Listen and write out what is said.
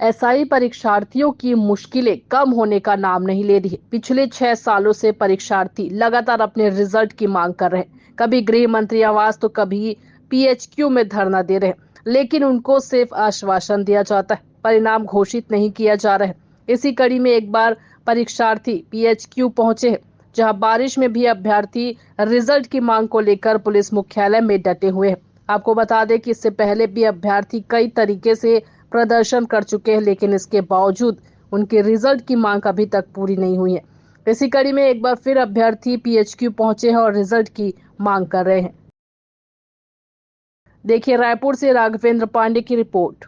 SI परीक्षार्थियों की मुश्किलें कम होने का नाम नहीं ले रही। पिछले 6 सालों से परीक्षार्थी लगातार अपने रिजल्ट की मांग कर रहे हैं। कभी गृह मंत्री आवास तो कभी पीएचक्यू में धरना दे रहे हैं, लेकिन उनको सिर्फ आश्वासन दिया जाता है, परिणाम घोषित नहीं किया जा रहा है। इसी कड़ी में एक बार परीक्षार्थी पीएचक्यू पहुंचे हैं, जहां बारिश में भी अभ्यर्थी रिजल्ट की मांग को लेकर पुलिस मुख्यालय में डटे हुए हैं। आपको बता दें कि इससे पहले भी अभ्यर्थी कई तरीके से प्रदर्शन कर चुके हैं, लेकिन इसके बावजूद उनके रिजल्ट की मांग अभी तक पूरी नहीं हुई है। इसी कड़ी में एक बार फिर अभ्यर्थी पीएचक्यू पहुंचे हैं और रिजल्ट की मांग कर रहे हैं। देखिए रायपुर से राघवेंद्र पांडे की रिपोर्ट।